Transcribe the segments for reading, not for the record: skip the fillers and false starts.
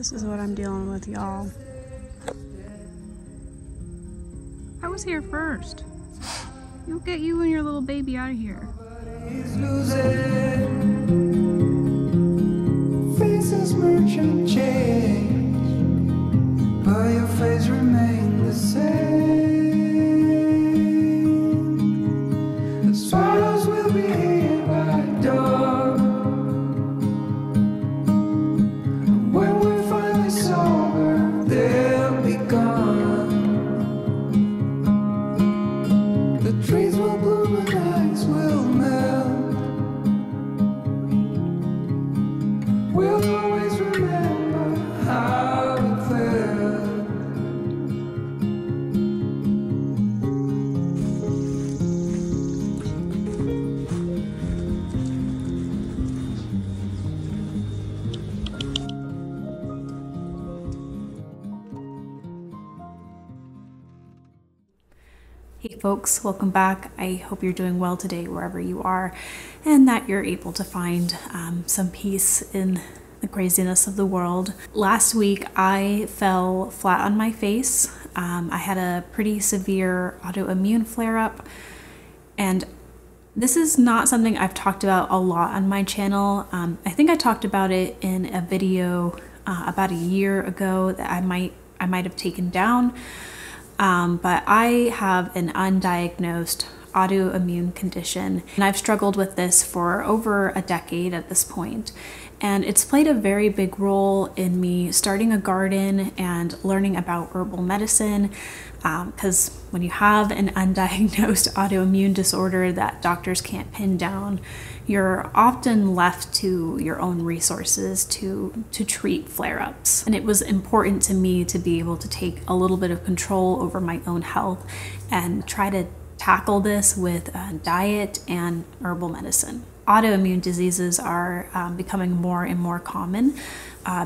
This is what I'm dealing with, y'all. I was here first. You'll get you and your little baby out of here. Faces merchant change, but your face remain the same. The swallows will be here by dawn, and when we're finally sober, they'll be gone. The trees will bloom and ice will melt. We'll always remember how it felt. Hey folks, welcome back. I hope you're doing well today wherever you are and that you're able to find some peace in the craziness of the world. Last week I fell flat on my face. I had a pretty severe autoimmune flare-up, and this is not something I've talked about a lot on my channel. I think I talked about it in a video about a year ago that I might have taken down. But I have an undiagnosed autoimmune condition, and I've struggled with this for over a decade at this point. And it's played a very big role in me starting a garden and learning about herbal medicine, because when you have an undiagnosed autoimmune disorder that doctors can't pin down, you're often left to your own resources to treat flare-ups. And it was important to me to be able to take a little bit of control over my own health and try to tackle this with diet and herbal medicine. Autoimmune diseases are becoming more and more common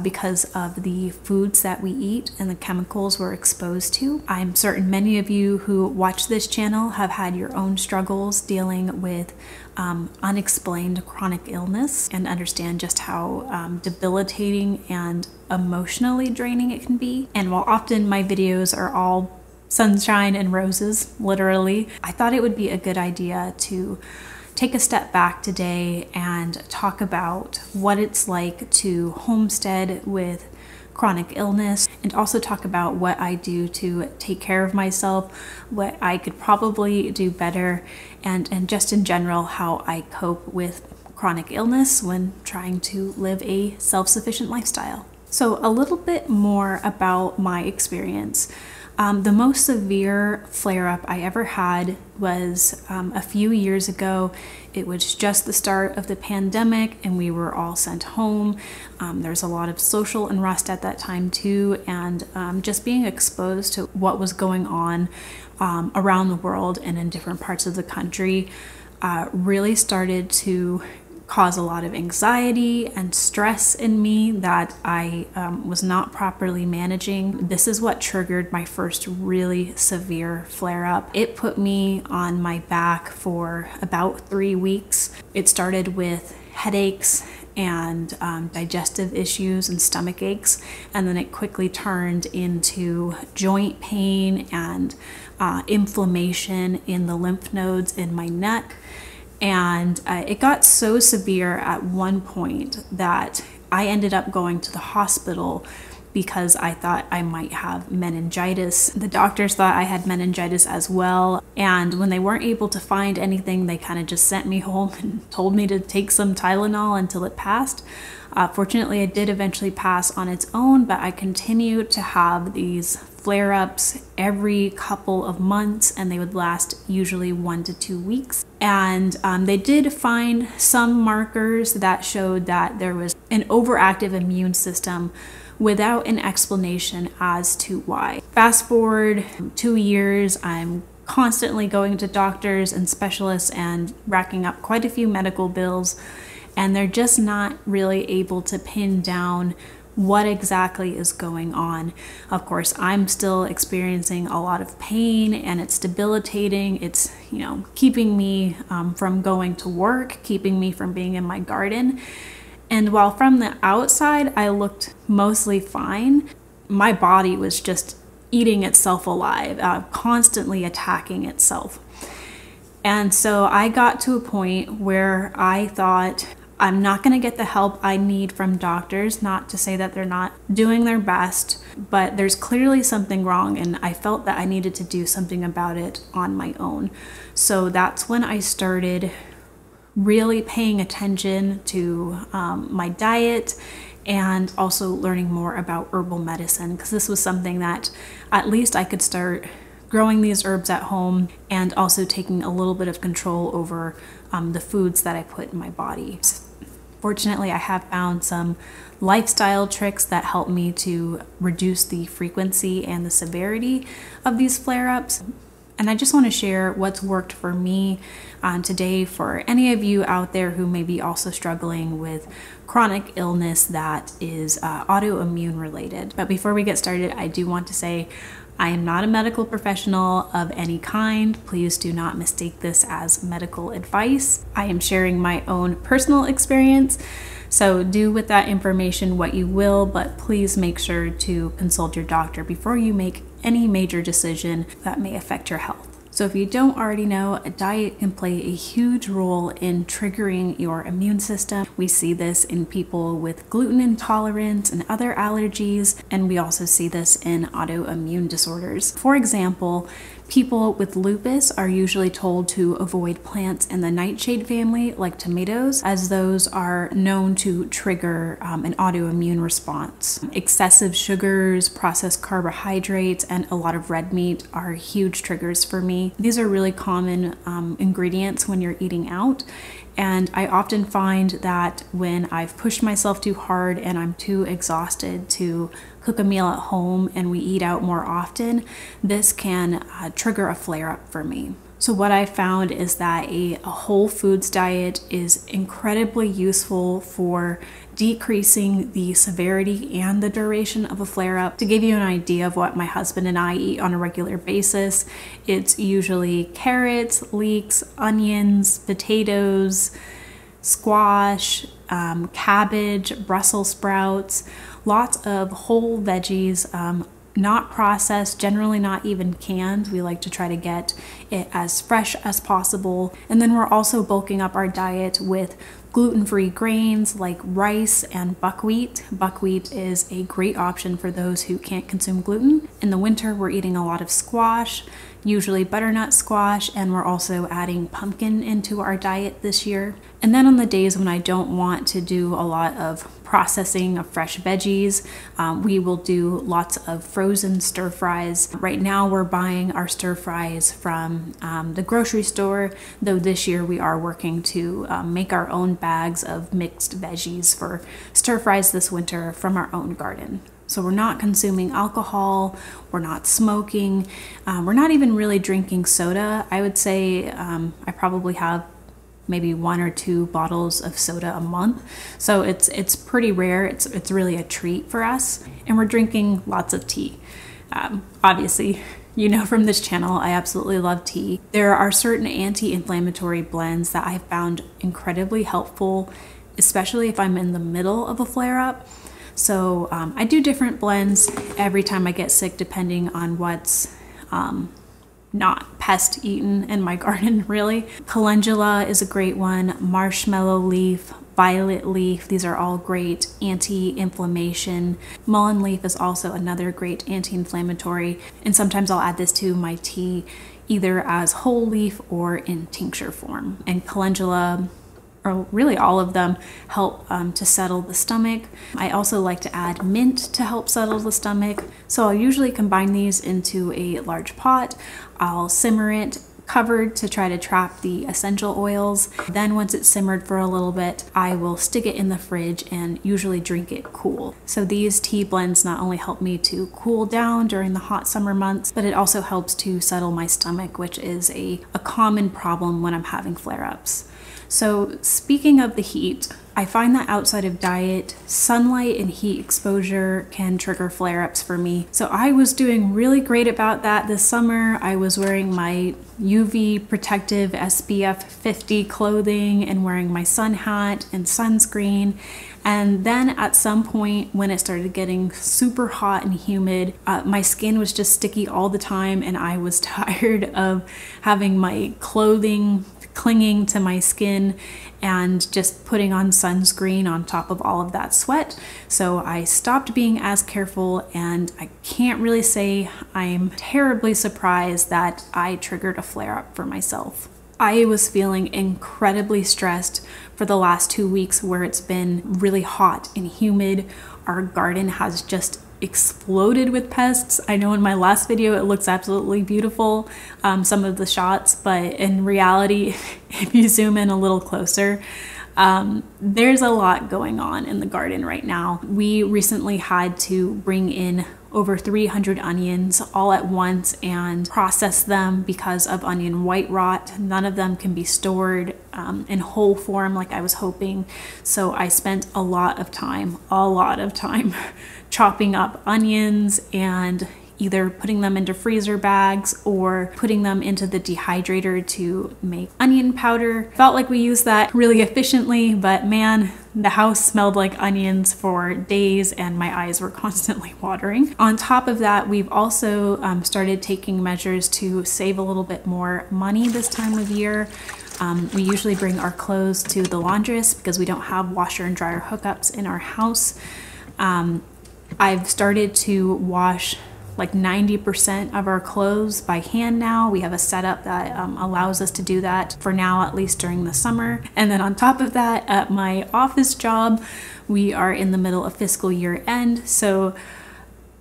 because of the foods that we eat and the chemicals we're exposed to. I'm certain many of you who watch this channel have had your own struggles dealing with unexplained chronic illness and understand just how debilitating and emotionally draining it can be. And while often my videos are all sunshine and roses, literally, I thought it would be a good idea to take a step back today and talk about what it's like to homestead with chronic illness, and also talk about what I do to take care of myself, what I could probably do better, and just in general how I cope with chronic illness when trying to live a self-sufficient lifestyle. So a little bit more about my experience. The most severe flare-up I ever had was a few years ago. It was just the start of the pandemic and we were all sent home. There's a lot of social unrest at that time too, and just being exposed to what was going on around the world and in different parts of the country really started to cause a lot of anxiety and stress in me that I was not properly managing. This is what triggered my first really severe flare-up. It put me on my back for about 3 weeks. It started with headaches and digestive issues and stomach aches, and then it quickly turned into joint pain and inflammation in the lymph nodes in my neck. And it got so severe at one point that I ended up going to the hospital because I thought I might have meningitis. The doctors thought I had meningitis as well. And when they weren't able to find anything, they kind of just sent me home and told me to take some Tylenol until it passed. Fortunately, it did eventually pass on its own, but I continued to have these flare-ups every couple of months, and they would last usually 1 to 2 weeks. And they did find some markers that showed that there was an overactive immune system without an explanation as to why. Fast forward 2 years, I'm constantly going to doctors and specialists and racking up quite a few medical bills, and they're just not really able to pin down what exactly is going on. Of course, I'm still experiencing a lot of pain and it's debilitating. It's, keeping me from going to work, keeping me from being in my garden. And while from the outside I looked mostly fine, my body was just eating itself alive, constantly attacking itself. And so I got to a point where I thought, I'm not going to get the help I need from doctors, not to say that they're not doing their best, but there's clearly something wrong, and I felt that I needed to do something about it on my own. So that's when I started really paying attention to my diet and also learning more about herbal medicine, because this was something that at least I could start growing these herbs at home and also taking a little bit of control over the foods that I put in my body. Fortunately, I have found some lifestyle tricks that help me to reduce the frequency and the severity of these flare-ups. And I just want to share what's worked for me today for any of you out there who may be also struggling with chronic illness that is autoimmune related. But before we get started, I do want to say I am not a medical professional of any kind. Please do not mistake this as medical advice. I am sharing my own personal experience, so do with that information what you will, but please make sure to consult your doctor before you make any major decision that may affect your health. So if you don't already know, a diet can play a huge role in triggering your immune system. We see this in people with gluten intolerance and other allergies, and we also see this in autoimmune disorders. For example, people with lupus are usually told to avoid plants in the nightshade family, like tomatoes, as those are known to trigger an autoimmune response. Excessive sugars, processed carbohydrates, and a lot of red meat are huge triggers for me. These are really common ingredients when you're eating out. And I often find that when I've pushed myself too hard and I'm too exhausted to cook a meal at home and we eat out more often, this can trigger a flare-up for me. So what I found is that a whole foods diet is incredibly useful for decreasing the severity and the duration of a flare-up. To give you an idea of what my husband and I eat on a regular basis, it's usually carrots, leeks, onions, potatoes, squash, cabbage, Brussels sprouts, lots of whole veggies, not processed, generally not even canned. We like to try to get it as fresh as possible. And then we're also bulking up our diet with gluten-free grains like rice and buckwheat. Buckwheat is a great option for those who can't consume gluten. In the winter, we're eating a lot of squash, usually butternut squash, and we're also adding pumpkin into our diet this year. And then on the days when I don't want to do a lot of processing of fresh veggies, we will do lots of frozen stir fries. Right now we're buying our stir fries from the grocery store, though this year we are working to make our own bags of mixed veggies for stir fries this winter from our own garden. So we're not consuming alcohol, we're not smoking, we're not even really drinking soda. I would say I probably have maybe 1 or 2 bottles of soda a month. So it's pretty rare. It's really a treat for us. And we're drinking lots of tea. Obviously, you know from this channel, I absolutely love tea. There are certain anti-inflammatory blends that I have found incredibly helpful, especially if I'm in the middle of a flare-up. So I do different blends every time I get sick, depending on what's not pest eaten in my garden, really. Calendula is a great one, marshmallow leaf, violet leaf, these are all great anti-inflammation. Mullein leaf is also another great anti-inflammatory, and sometimes I'll add this to my tea either as whole leaf or in tincture form. And calendula, or really all of them, help to settle the stomach. I also like to add mint to help settle the stomach. So I'll usually combine these into a large pot. I'll simmer it covered to try to trap the essential oils. Then once it's simmered for a little bit, I will stick it in the fridge and usually drink it cool. So these tea blends not only help me to cool down during the hot summer months, but it also helps to settle my stomach, which is a common problem when I'm having flare-ups. So speaking of the heat, I I find that outside of diet, sunlight and heat exposure can trigger flare-ups for me. So I was doing really great about that this summer. I was wearing my UV protective SPF 50 clothing and wearing my sun hat and sunscreen. And then at some point when it started getting super hot and humid, my skin was just sticky all the time, and I was tired of having my clothing clinging to my skin and just putting on sunscreen on top of all of that sweat. So I stopped being as careful, and I can't really say I'm terribly surprised that I triggered a flare-up for myself. I was feeling incredibly stressed for the last 2 weeks where it's been really hot and humid. Our garden has just exploded with pests. I know in my last video it looks absolutely beautiful, some of the shots, but in reality, if you zoom in a little closer, there's a lot going on in the garden right now. We recently had to bring in over 300 onions all at once and process them because of onion white rot. None of them can be stored in whole form like I was hoping. So I spent a lot of time chopping up onions and either putting them into freezer bags or putting them into the dehydrator to make onion powder. Felt like we used that really efficiently, but man, the house smelled like onions for days and my eyes were constantly watering. On top of that, we've also started taking measures to save a little bit more money this time of year. We usually bring our clothes to the laundress because we don't have washer and dryer hookups in our house. I've started to wash like 90% of our clothes by hand now. We have a setup that allows us to do that for now, at least during the summer. And then on top of that, at my office job, we are in the middle of fiscal year end. So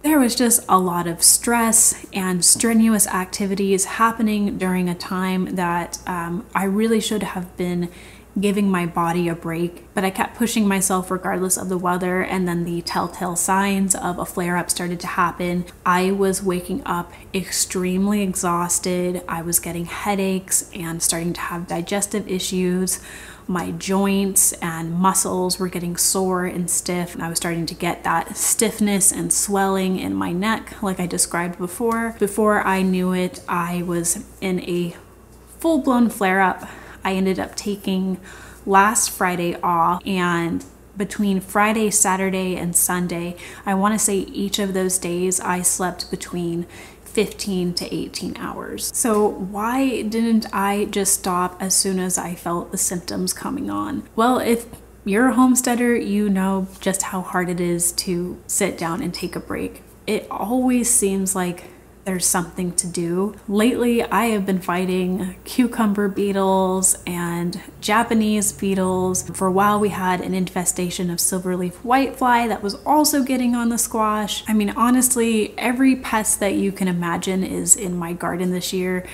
there was just a lot of stress and strenuous activities happening during a time that I really should have been giving my body a break, but I kept pushing myself regardless of the weather, and then the telltale signs of a flare-up started to happen. I was waking up extremely exhausted. I was getting headaches and starting to have digestive issues. My joints and muscles were getting sore and stiff, and I was starting to get that stiffness and swelling in my neck like I described before. Before I knew it, I was in a full-blown flare-up. I ended up taking last Friday off, and between Friday, Saturday, and Sunday, I want to say each of those days I slept between 15 to 18 hours. So why didn't I just stop as soon as I felt the symptoms coming on? Well, if you're a homesteader, you know just how hard it is to sit down and take a break. It always seems like there's something to do. Lately, I have been fighting cucumber beetles and Japanese beetles. For a while, we had an infestation of silverleaf whitefly that was also getting on the squash. I mean, honestly, every pest that you can imagine is in my garden this year,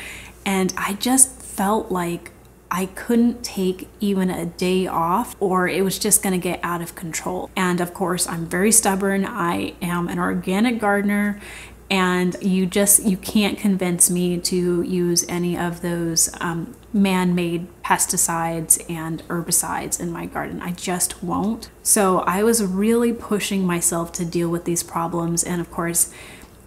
and I just felt like I couldn't take even a day off or it was just gonna get out of control. And of course, I'm very stubborn. I am an organic gardener, and you can't convince me to use any of those man-made pesticides and herbicides in my garden. I just won't. So I was really pushing myself to deal with these problems, and of course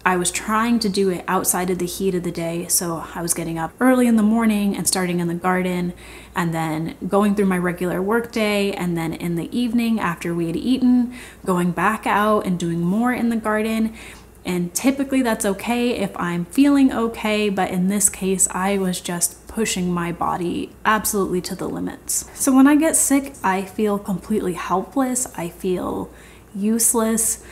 I was trying to do it outside of the heat of the day. So I was getting up early in the morning and starting in the garden, and then going through my regular work day, and then in the evening after we had eaten, going back out and doing more in the garden. And typically that's okay if I'm feeling okay, but in this case, I was just pushing my body absolutely to the limits. So when I get sick, I feel completely helpless. I feel useless.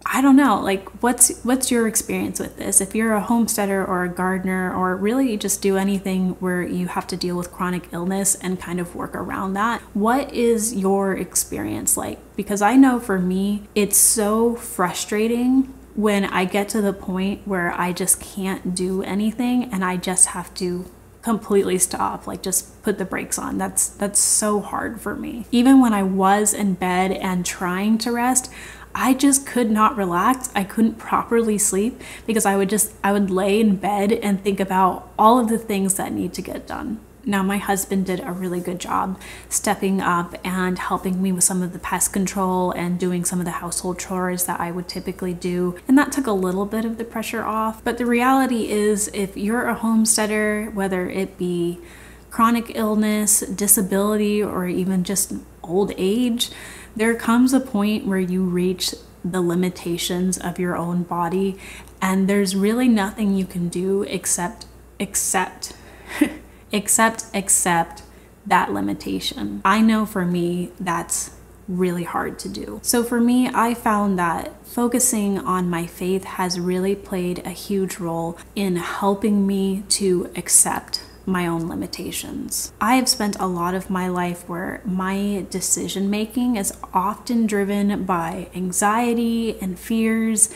I don't know, like what's your experience with this? If you're a homesteader or a gardener, or really you just do anything where you have to deal with chronic illness and kind of work around that, what is your experience like? Because I know for me, it's so frustrating when I get to the point where I just can't do anything and I just have to completely stop, like just put the brakes on. That's so hard for me. Even when I was in bed and trying to rest, I just could not relax. I couldn't properly sleep because I would lay in bed and think about all of the things that need to get done. Now, my husband did a really good job stepping up and helping me with some of the pest control and doing some of the household chores that I would typically do. And that took a little bit of the pressure off. But the reality is, if you're a homesteader, whether it be chronic illness, disability, or even just old age, there comes a point where you reach the limitations of your own body, and there's really nothing you can do except accept that limitation. I know for me, that's really hard to do. So for me, I found that focusing on my faith has really played a huge role in helping me to accept my own limitations. I have spent a lot of my life where my decision making is often driven by anxiety and fears,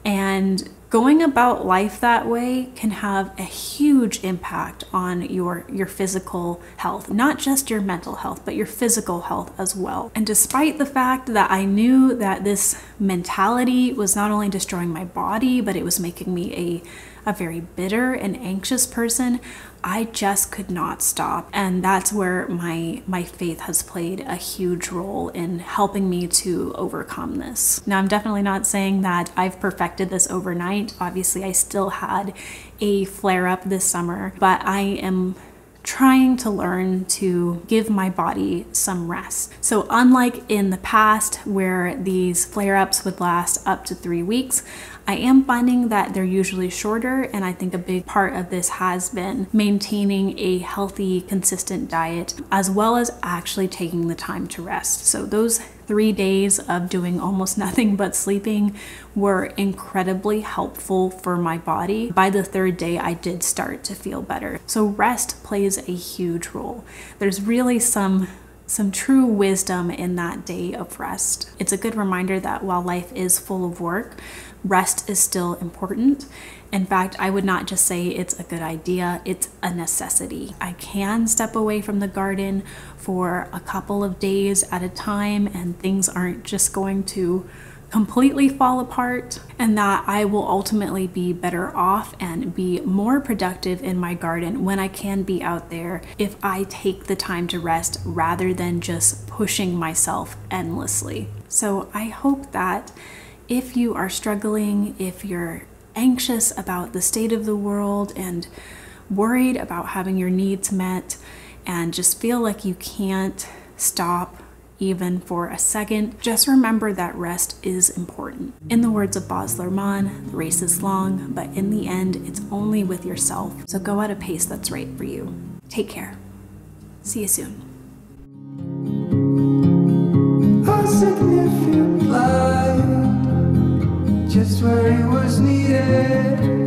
and going about life that way can have a huge impact on your physical health, not just your mental health, but your physical health as well. And despite the fact that I knew that this mentality was not only destroying my body, but it was making me a very bitter and anxious person, I just could not stop. And that's where my faith has played a huge role in helping me to overcome this. Now, I'm definitely not saying that I've perfected this overnight. Obviously, I still had a flare-up this summer, but I am trying to learn to give my body some rest. So unlike in the past where these flare-ups would last up to 3 weeks, I am finding that they're usually shorter, and I think a big part of this has been maintaining a healthy, consistent diet, as well as actually taking the time to rest. So those 3 days of doing almost nothing but sleeping were incredibly helpful for my body. By the 3rd day, I did start to feel better. So rest plays a huge role. There's really some true wisdom in that day of rest. It's a good reminder that while life is full of work, rest is still important. In fact, I would not just say it's a good idea, it's a necessity. I can step away from the garden for a couple of days at a time, and things aren't just going to completely fall apart, and that I will ultimately be better off and be more productive in my garden when I can be out there if I take the time to rest rather than just pushing myself endlessly. So I hope that if you are struggling, if you're anxious about the state of the world and worried about having your needs met and just feel like you can't stop even for a second, just remember that rest is important. In the words of Baz Luhrmann, the race is long, but in the end, it's only with yourself. So go at a pace that's right for you. Take care. See you soon. A significant light, just where it was needed.